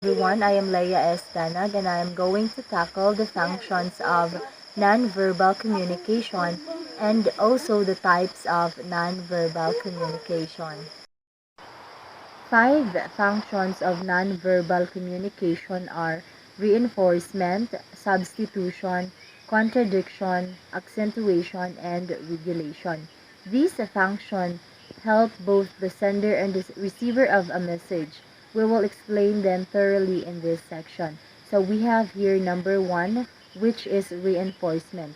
everyone. I am Leia Estanag and I am going to tackle the functions of nonverbal communication and also the types of nonverbal communication. Five functions of nonverbal communication are reinforcement, substitution, contradiction, accentuation, and regulation. These functions help both the sender and the receiver of a message. We will explain them thoroughly in this section. So we have here number one, which is reinforcement.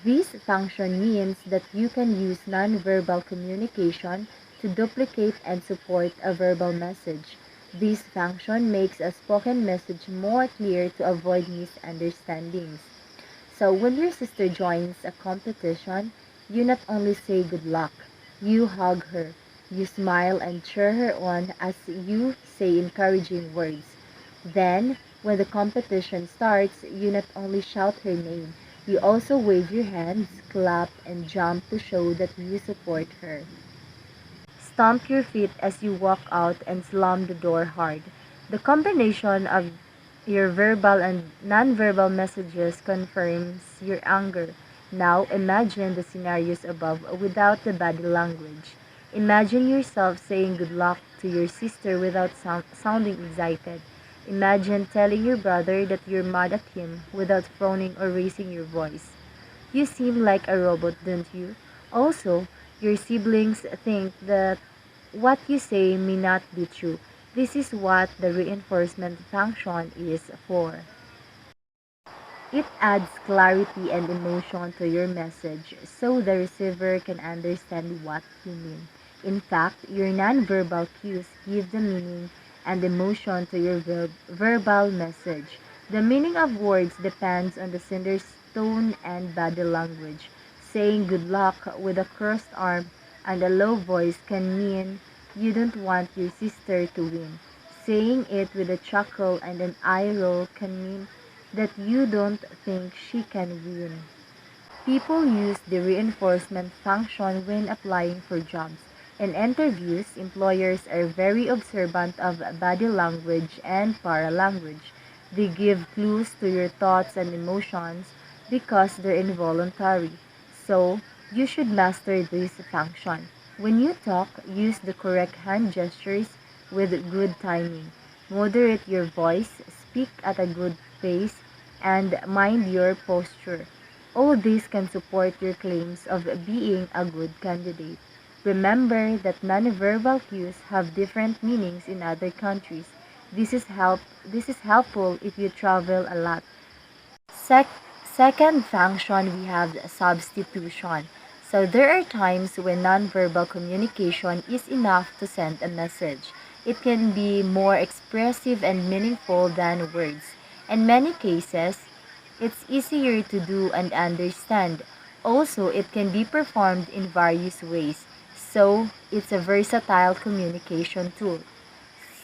This function means that you can use nonverbal communication to duplicate and support a verbal message. This function makes a spoken message more clear to avoid misunderstandings. So when your sister joins a competition, you not only say good luck, you hug her, you smile and cheer her on as you say encouraging words. Then, when the competition starts, you not only shout her name, you also wave your hands, clap, and jump to show that you support her. Stomp your feet as you walk out and slam the door hard. The combination of your verbal and nonverbal messages confirms your anger. Now imagine the scenarios above without the body language. Imagine yourself saying good luck to your sister without sounding excited. Imagine telling your brother that you're mad at him without frowning or raising your voice. You seem like a robot, don't you? Also, your siblings think that what you say may not be true. This is what the reinforcement function is for. It adds clarity and emotion to your message so the receiver can understand what you mean. In fact, your nonverbal cues give the meaning and emotion to your verbal message. The meaning of words depends on the sender's tone and body language. Saying good luck with a crossed arm and a low voice can mean you don't want your sister to win. Saying it with a chuckle and an eye roll can mean that you don't think she can win. People use the reinforcement function when applying for jobs. In interviews, employers are very observant of body language and paralanguage. They give clues to your thoughts and emotions because they're involuntary. So, you should master this function. When you talk, use the correct hand gestures with good timing. Moderate your voice, speak at a good pace, and mind your posture. All this can support your claims of being a good candidate. Remember that nonverbal cues have different meanings in other countries. This is helpful if you travel a lot. Sec- Second function, we have substitution. So there are times when nonverbal communication is enough to send a message. It can be more expressive and meaningful than words. In many cases, it's easier to do and understand. Also, it can be performed in various ways. So, it's a versatile communication tool.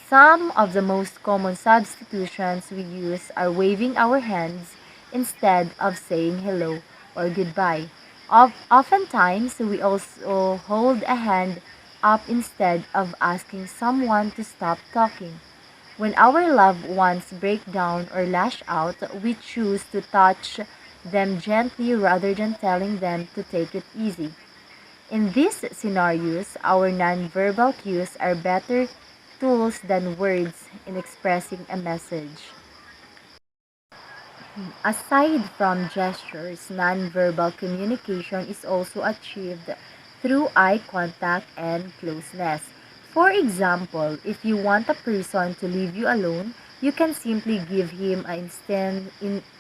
Some of the most common substitutions we use are waving our hands instead of saying hello or goodbye. Oftentimes, we also hold a hand up instead of asking someone to stop talking. When our loved ones break down or lash out, we choose to touch them gently rather than telling them to take it easy. In these scenarios, our nonverbal cues are better tools than words in expressing a message. Aside from gestures, nonverbal communication is also achieved through eye contact and closeness. For example, if you want a person to leave you alone, you can simply give him an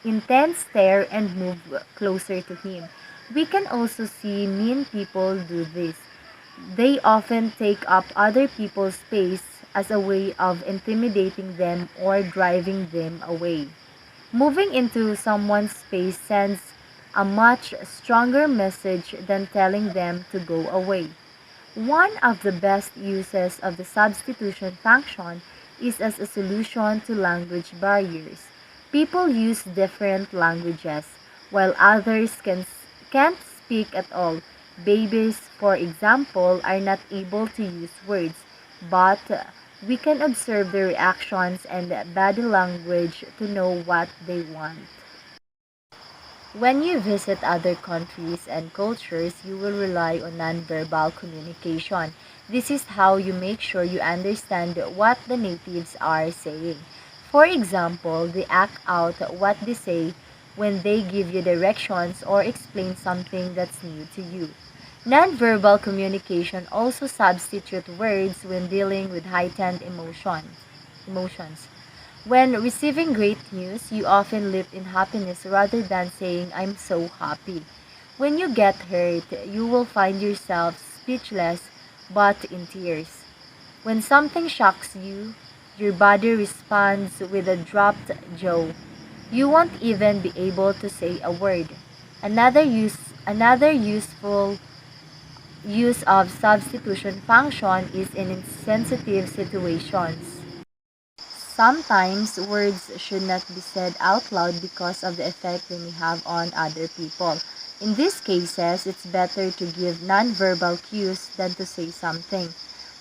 intense stare and move closer to him. We can also see mean people do this. They often take up other people's space as a way of intimidating them or driving them away. Moving into someone's space sends a much stronger message than telling them to go away. One of the best uses of the substitution function is as a solution to language barriers. People use different languages, while others can't speak at all. Babies, for example, are not able to use words, but We can observe their reactions and body language to know what they want. When you visit other countries and cultures, you will rely on nonverbal communication. This is how you make sure you understand what the natives are saying. For example, they act out what they say when they give you directions or explain something that's new to you. Nonverbal communication also substitutes words when dealing with heightened emotions. When receiving great news, you often live in happiness rather than saying, I'm so happy. When you get hurt, you will find yourself speechless but in tears. When something shocks you, your body responds with a dropped jaw. You won't even be able to say a word. Another useful use of substitution function is in insensitive situations. Sometimes words should not be said out loud because of the effect they may have on other people. In these cases, it's better to give nonverbal cues than to say something.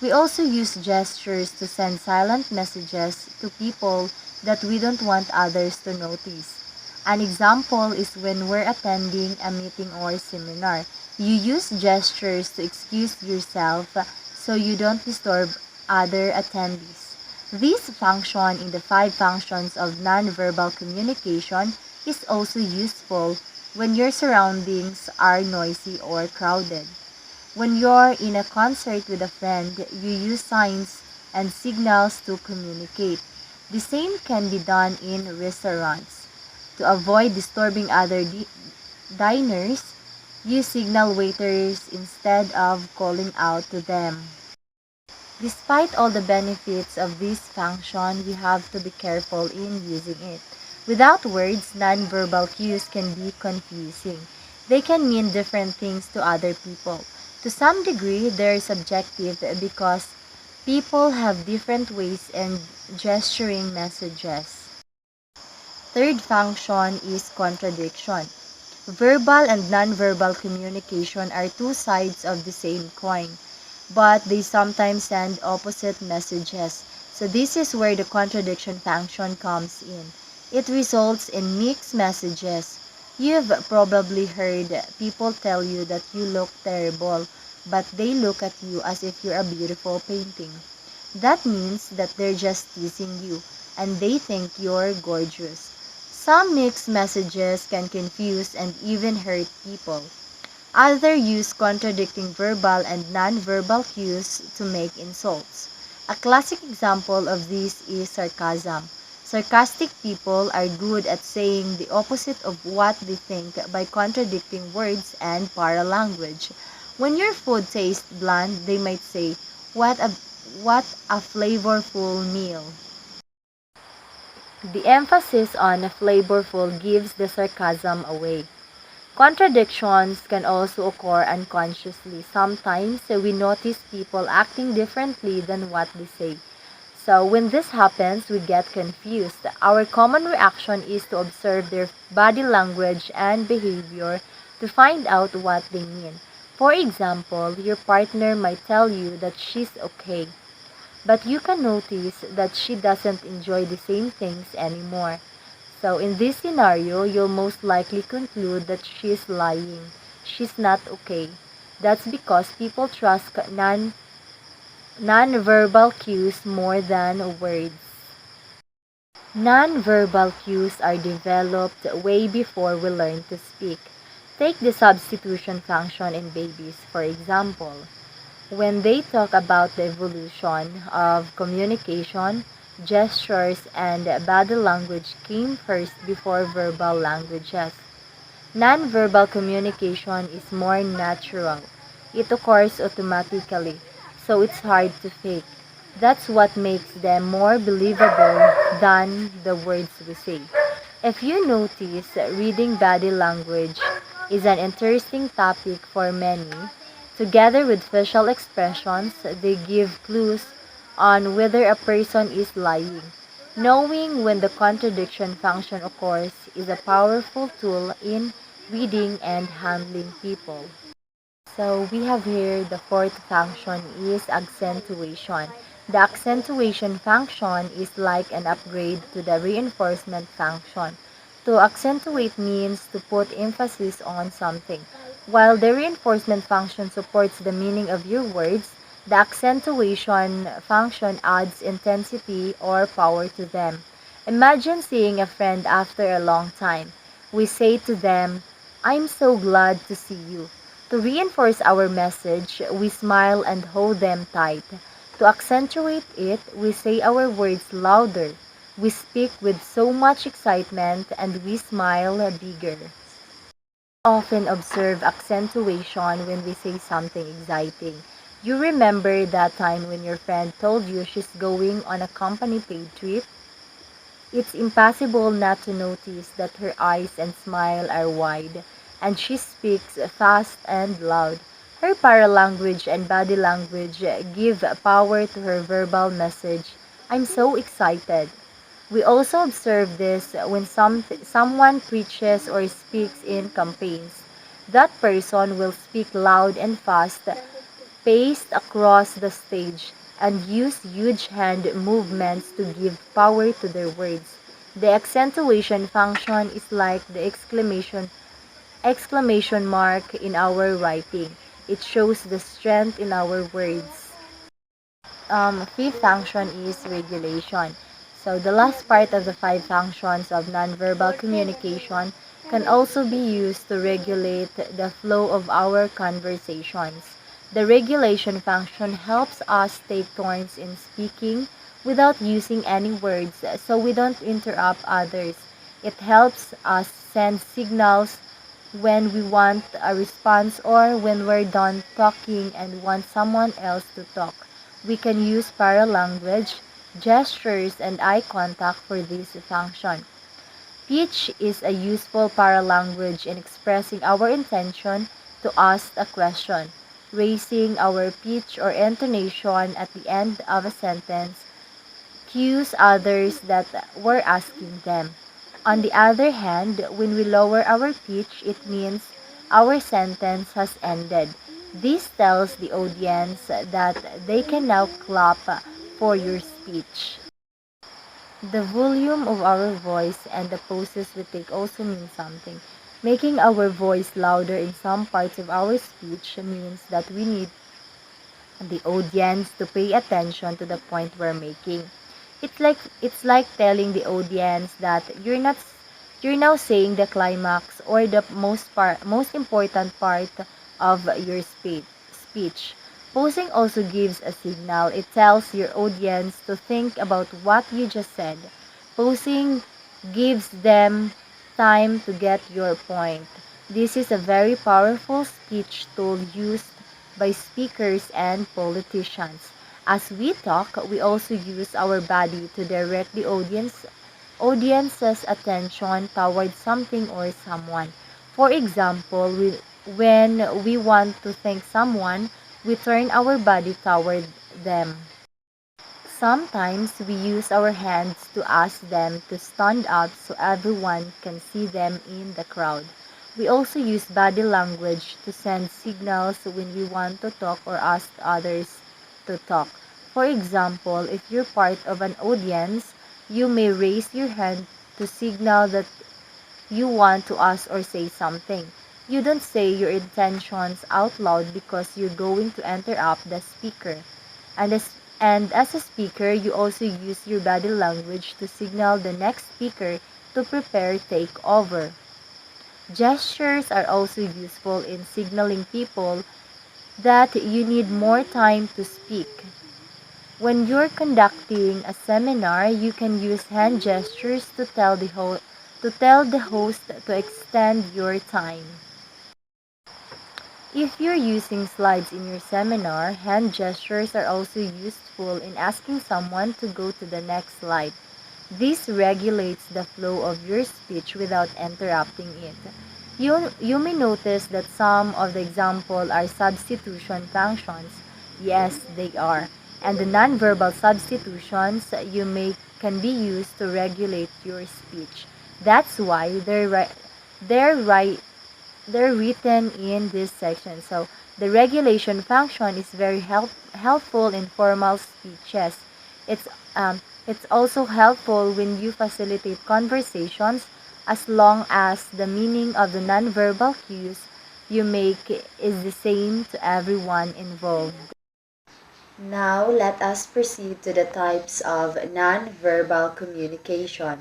We also use gestures to send silent messages to people that we don't want others to notice. An example is when we're attending a meeting or seminar. You use gestures to excuse yourself so you don't disturb other attendees. This function in the five functions of nonverbal communication is also useful when your surroundings are noisy or crowded. When you're in a concert with a friend, you use signs and signals to communicate. The same can be done in restaurants. To avoid disturbing other diners, you signal waiters instead of calling out to them. Despite all the benefits of this function, we have to be careful in using it. Without words, nonverbal cues can be confusing. They can mean different things to other people. To some degree, they're subjective because people have different ways in gesturing messages. Third function is contradiction. Verbal and nonverbal communication are two sides of the same coin, but they sometimes send opposite messages. So this is where the contradiction function comes in. It results in mixed messages. You've probably heard people tell you that you look terrible, but they look at you as if you're a beautiful painting. That means that they're just teasing you, and they think you're gorgeous. Some mixed messages can confuse and even hurt people. Others use contradicting verbal and nonverbal cues to make insults. A classic example of this is sarcasm. Sarcastic people are good at saying the opposite of what they think by contradicting words and paralanguage. When your food tastes bland, they might say, what a flavorful meal." The emphasis on flavorful gives the sarcasm away. Contradictions can also occur unconsciously. Sometimes we notice people acting differently than what they say. So when this happens, we get confused. Our common reaction is to observe their body language and behavior to find out what they mean. For example, your partner might tell you that she's okay, but you can notice that she doesn't enjoy the same things anymore. So in this scenario, you'll most likely conclude that she's lying. She's not okay. That's because people trust non-verbal cues more than words. Non-verbal cues are developed way before we learn to speak. Take the substitution function in babies, for example. When they talk about the evolution of communication, gestures and body language came first before verbal languages. Nonverbal communication is more natural. It occurs automatically, so it's hard to fake. That's what makes them more believable than the words we say. If you notice, reading body language is an interesting topic for many. Together with facial expressions, they give clues on whether a person is lying. Knowing when the contradiction function occurs is a powerful tool in reading and handling people. So we have here the fourth function is accentuation. The accentuation function is like an upgrade to the reinforcement function. To accentuate means to put emphasis on something. While the reinforcement function supports the meaning of your words, the accentuation function adds intensity or power to them. Imagine seeing a friend after a long time. We say to them, "I'm so glad to see you." To reinforce our message, we smile and hold them tight. To accentuate it, we say our words louder. We speak with so much excitement and we smile bigger. Often observe accentuation when we say something exciting. You remember that time when your friend told you she's going on a company paid trip? It's impossible not to notice that her eyes and smile are wide, and she speaks fast and loud. Her paralanguage and body language give power to her verbal message. "I'm so excited." We also observe this when someone preaches or speaks in campaigns. That person will speak loud and fast, paced across the stage, and use huge hand movements to give power to their words. The accentuation function is like the exclamation mark in our writing. It shows the strength in our words. Fifth function is regulation. So the last part of the five functions of nonverbal communication can also be used to regulate the flow of our conversations. The regulation function helps us take turns in speaking without using any words so we don't interrupt others. It helps us send signals when we want a response or when we're done talking and want someone else to talk. We can use paralanguage, gestures, and eye contact for this function. Pitch is a useful paralanguage in expressing our intention to ask a question. Raising our pitch or intonation at the end of a sentence cues others that we're asking them. On the other hand, when we lower our pitch, it means our sentence has ended. This tells the audience that they can now clap for your speech. The volume of our voice and the pauses we take also mean something. Making our voice louder in some parts of our speech means that we need the audience to pay attention to the point we're making. It's like telling the audience that you're now saying the climax or the most important part of your speech. Posing also gives a signal. It tells your audience to think about what you just said. Posing gives them time to get your point. This is a very powerful speech tool used by speakers and politicians. As we talk, we also use our body to direct the audience's attention toward something or someone. For example, when we want to thank someone, we turn our body toward them. Sometimes we use our hands to ask them to stand up so everyone can see them in the crowd. We also use body language to send signals when we want to talk or ask others to talk. For example, if you're part of an audience, you may raise your hand to signal that you want to ask or say something. You don't say your intentions out loud because you're going to interrupt the speaker. And as a speaker, you also use your body language to signal the next speaker to prepare take over. Gestures are also useful in signaling people that you need more time to speak. When you're conducting a seminar, you can use hand gestures to tell the host to extend your time. If you're using slides in your seminar, hand gestures are also useful in asking someone to go to the next slide. This regulates the flow of your speech without interrupting it. You may notice that some of the examples are substitution functions. Yes, they are. And the nonverbal substitutions can be used to regulate your speech. That's why they're written in this section. So The regulation function is very helpful in formal speeches. It's, it's also helpful when you facilitate conversations as long as the meaning of the nonverbal cues you make is the same to everyone involved. Now let us proceed to the types of nonverbal communication.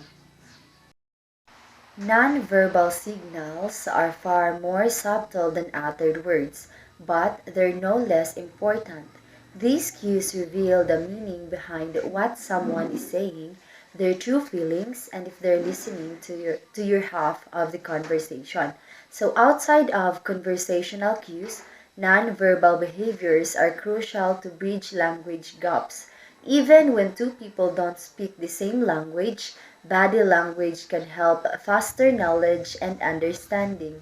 Nonverbal signals are far more subtle than uttered words, but they're no less important. These cues reveal the meaning behind what someone is saying, their true feelings, and if they're listening to your half of the conversation. So outside of conversational cues, nonverbal behaviors are crucial to bridge language gaps. Even when two people don't speak the same language, body language can help foster knowledge and understanding.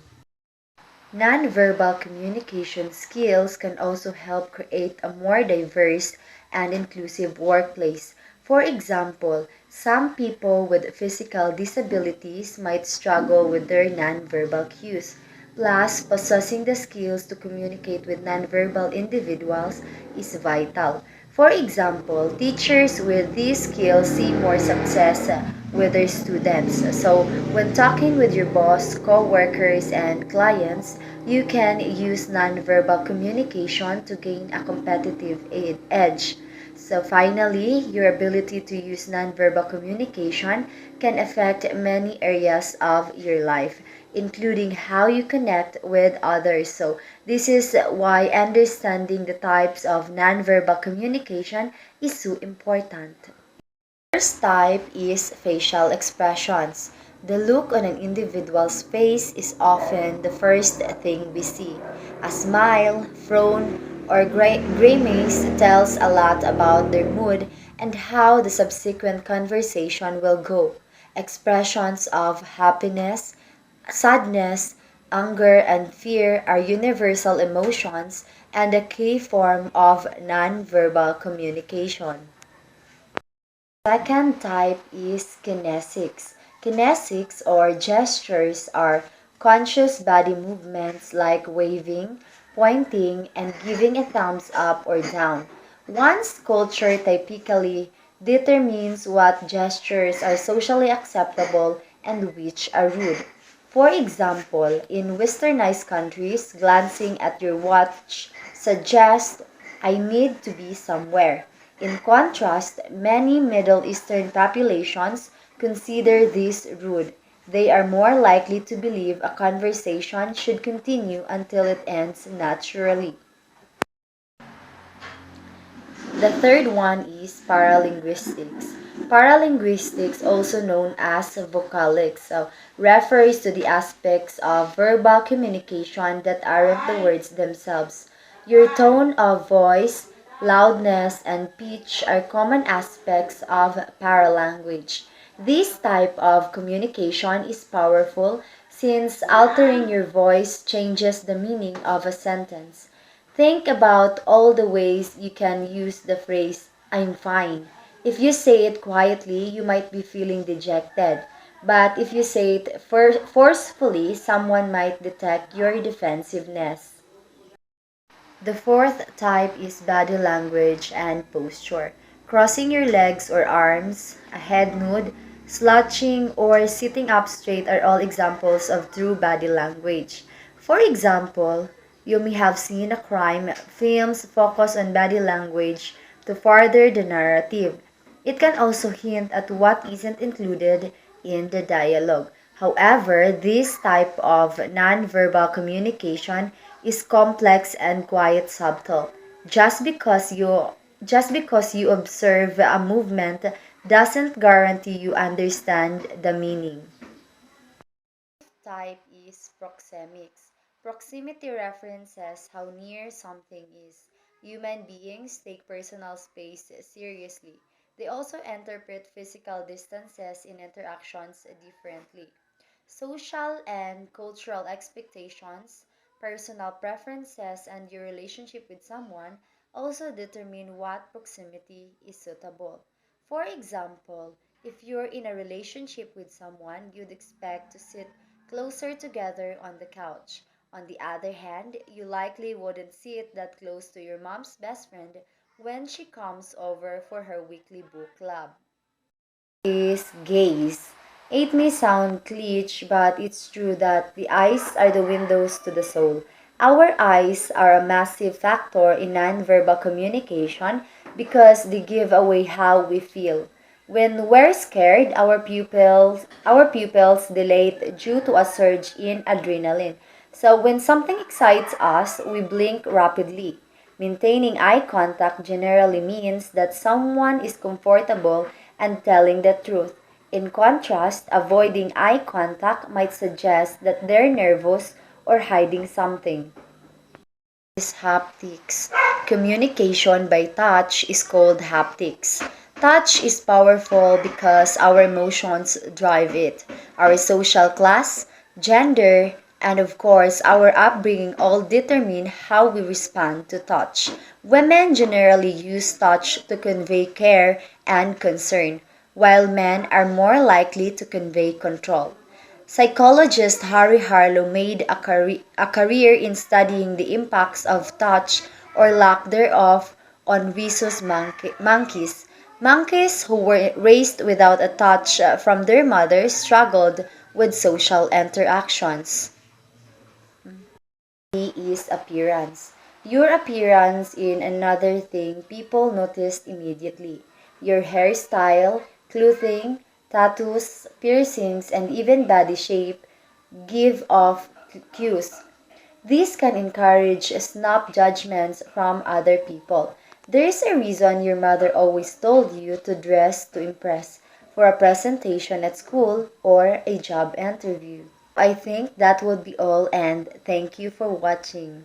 Nonverbal communication skills can also help create a more diverse and inclusive workplace. For example, some people with physical disabilities might struggle with their nonverbal cues. Plus, possessing the skills to communicate with nonverbal individuals is vital. For example, teachers with these skills see more success with their students. So, when talking with your boss, co-workers, and clients, you can use nonverbal communication to gain a competitive edge. So finally, your ability to use nonverbal communication can affect many areas of your life, including how you connect with others. So this is why understanding the types of nonverbal communication is so important. First type is facial expressions. The look on an individual's face is often the first thing we see. A smile, frown, or grimace tells a lot about their mood and how the subsequent conversation will go. Expressions of happiness, sadness, anger, and fear are universal emotions and a key form of nonverbal communication. Second type is kinesics. Kinesics or gestures are conscious body movements like waving, pointing, and giving a thumbs up or down. One's culture typically determines what gestures are socially acceptable and which are rude. For example, in westernized countries, glancing at your watch suggests I need to be somewhere. In contrast, many Middle Eastern populations consider this rude. They are more likely to believe a conversation should continue until it ends naturally. The third one is paralinguistics. Paralinguistics, also known as vocalics, refers to the aspects of verbal communication that aren't the words themselves. Your tone of voice, loudness, and pitch are common aspects of paralanguage. This type of communication is powerful since altering your voice changes the meaning of a sentence. Think about all the ways you can use the phrase, I'm fine. If you say it quietly, you might be feeling dejected. But if you say it forcefully, someone might detect your defensiveness. The fourth type is body language and posture. Crossing your legs or arms, a head nod, slouching, or sitting up straight are all examples of true body language. For example, you may have seen a crime films focus on body language to further the narrative. It can also hint at what isn't included in the dialogue. However, this type of nonverbal communication is complex and quite subtle. Just because you just because you observe a movement doesn't guarantee you understand the meaning. Type is proxemics. Proximity references how near something is. Human beings take personal space seriously. They also interpret physical distances in interactions differently. Social and cultural expectations, personal preferences, and your relationship with someone also determine what proximity is suitable. For example, if you're in a relationship with someone, you'd expect to sit closer together on the couch. On the other hand, you likely wouldn't sit that close to your mom's best friend when she comes over for her weekly book club. Is gaze. It may sound cliche, but it's true that the eyes are the windows to the soul. Our eyes are a massive factor in nonverbal communication because they give away how we feel. When we're scared, our pupils dilate due to a surge in adrenaline. So when something excites us, we blink rapidly. Maintaining eye contact generally means that someone is comfortable and telling the truth. In contrast, avoiding eye contact might suggest that they're nervous or hiding something. Is haptics. Communication by touch is called haptics. Touch is powerful because our emotions drive it. Our social class, gender, and of course our upbringing all determine how we respond to touch. Women generally use touch to convey care and concern, while men are more likely to convey control. Psychologist Harry Harlow made a career in studying the impacts of touch or lack thereof on rhesus monkeys. Monkeys who were raised without a touch from their mothers struggled with social interactions. Is appearance. Your appearance in another thing people noticed immediately. Your hairstyle, clothing, tattoos, piercings, and even body shape give off cues. This can encourage snap judgments from other people. There is a reason your mother always told you to dress to impress for a presentation at school or a job interview. I think that would be all and thank you for watching.